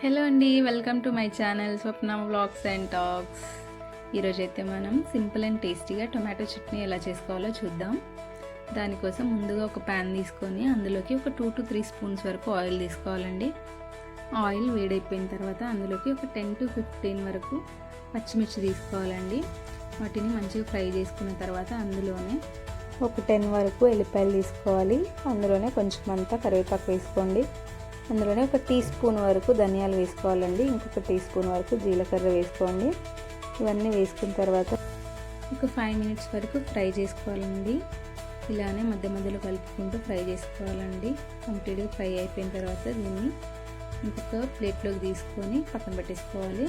Hello అండి, welcome to my channel Swapna vlogs and talks. ఈరోజైతే మనం సింపుల్ అండ్ టేస్టీగా టొమాటో చట్నీ ఎలా చేసుకోవాలో చూద్దాం. దానికోసం ముందుగా ఒక ప్యాన్ తీసుకొని అందులోకి ఒక 2 to 3 స్పూన్స్ వరకు ఆయిల్ తీసుకోవాలండి. ఆయిల్ వేడైపోయిన తర్వాత అందులోకి ఒక 10 to 15 వరకు పచ్చిమిర్చి తీసుకోవాలండి. వాటిని మంచిగా ఫ్రై చేసుకున్న తర్వాత అందులోనే ఒక 10 వరకు ఎల్లిపాయలు తీసుకోవాలి. అందులోనే కొంచెం అంతా కరివేపాకు వేసుకోండి. అందులోనే ఒక టీ స్పూన్ వరకు ధనియాలు వేసుకోవాలండి. ఇంకొక టీ స్పూన్ వరకు జీలకర్ర వేసుకోండి. ఇవన్నీ వేసుకున్న తర్వాత ఒక 5 minutes వరకు ఫ్రై చేసుకోవాలండి. ఇలానే మధ్య మధ్యలో కలుపుకుంటూ ఫ్రై చేసుకోవాలండి. కంప్లీట్గా ఫ్రై అయిపోయిన తర్వాత దీన్ని ఇంకొక ప్లేట్లోకి తీసుకొని పక్కన పెట్టేసుకోవాలి.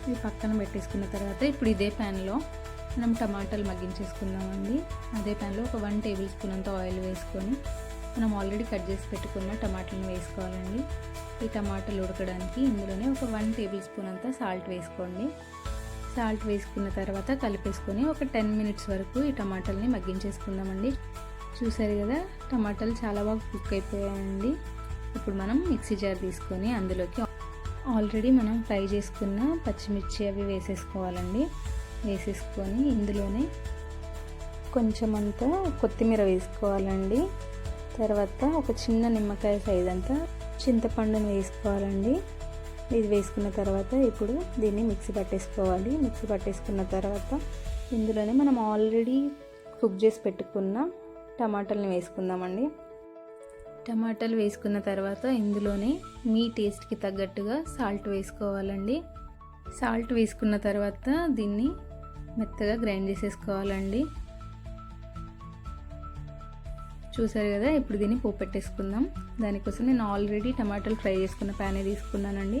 ఇది పక్కన పెట్టేసుకున్న తర్వాత ఇప్పుడు ఇదే ప్యాన్లో మనం టమాటాలు మగ్గించేసుకుందామండి. అదే ప్యాన్లో ఒక 1 టేబుల్ స్పూన్ అంత ఆయిల్ వేసుకొని మనం ఆల్రెడీ కట్ చేసి పెట్టుకున్న టమాటాలను వేసుకోవాలండి. ఈ టమాటాలు ఉడకడానికి ఇందులోనే ఒక 1 టేబుల్ స్పూన్ అంత సాల్ట్ వేసుకోండి. సాల్ట్ వేసుకున్న తర్వాత కలిపేసుకొని ఒక 10 minutes వరకు ఈ టమాటాలని మగ్గించేసుకుందామండి. చూసారు కదా, టమాటాలు చాలా బాగా కుక్ అయిపోయాయండి. ఇప్పుడు మనం మిక్సీ జార్ తీసుకొని అందులోకి ఆల్రెడీ మనం ఫ్రై చేసుకున్న పచ్చిమిర్చి అవి వేసేసుకోవాలండి. వేసేసుకొని ఇందులోనే కొంచెం అంతా కొత్తిమీర వేసుకోవాలండి. తర్వాత ఒక చిన్న నిమ్మకాయ సైజ్ అంతా చింతపండును వేసుకోవాలండి. ఇది వేసుకున్న తర్వాత ఇప్పుడు దీన్ని మిక్సీ పట్టేసుకోవాలి. మిక్సీ పట్టేసుకున్న తర్వాత ఇందులోనే మనం ఆల్రెడీ కుక్ చేసి పెట్టుకున్న టమాటాలను వేసుకుందామండి. టమాటాలు వేసుకున్న తర్వాత ఇందులోనే మీ టేస్ట్కి తగ్గట్టుగా సాల్ట్ వేసుకోవాలండి. సాల్ట్ వేసుకున్న తర్వాత దీన్ని మెత్తగా గ్రైండ్ చేసేసుకోవాలండి. చూసారు కదా, ఇప్పుడు దీన్ని పోపు పెట్టేసుకుందాం. దానికోసం నేను ఆల్రెడీ టమాటాలు ఫ్రై చేసుకున్న ప్యానే తీసుకున్నానండి.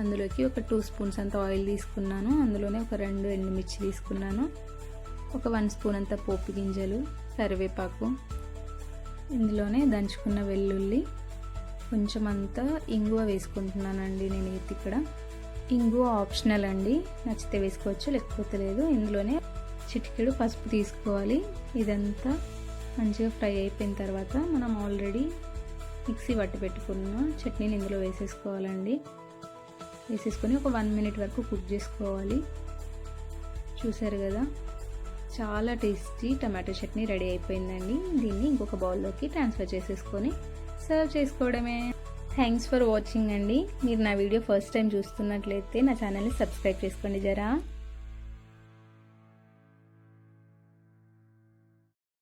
అందులోకి ఒక 2 స్పూన్స్ అంత ఆయిల్ తీసుకున్నాను. అందులోనే ఒక 2 ఎండుమిర్చి తీసుకున్నాను. ఒక 1 స్పూన్ అంత పోపు గింజలు, కరివేపాకు, ఇందులోనే దంచుకున్న వెల్లుల్లి, కొంచెం అంతా ఇంగువ వేసుకుంటున్నానండి. నేను ఇక్కడ ఇంగువ ఆప్షనల్ అండి, నచ్చితే వేసుకోవచ్చు లేకపోతే లేదు. ఇందులోనే చిటికెడు పసుపు తీసుకోవాలి. ఇదంతా మంచిగా ఫ్రై అయిపోయిన తర్వాత మనం ఆల్రెడీ మిక్సీ పట్టి పెట్టుకున్న చట్నీని ఇందులో వేసేసుకోవాలండి. వేసేసుకొని ఒక 1 minute వరకు కుక్ చేసుకోవాలి. చూసారు కదా, చాలా టేస్టీ టమాటో చట్నీ రెడీ అయిపోయిందండి. దీన్ని ఇంకొక బౌల్లోకి ట్రాన్స్ఫర్ చేసేసుకొని సర్వ్ చేసుకోవడమే. థ్యాంక్స్ ఫర్ వాచింగ్ అండి. మీరు నా వీడియో ఫస్ట్ టైం చూస్తున్నట్లయితే నా ఛానల్ని సబ్స్క్రైబ్ చేసుకోండి జరా.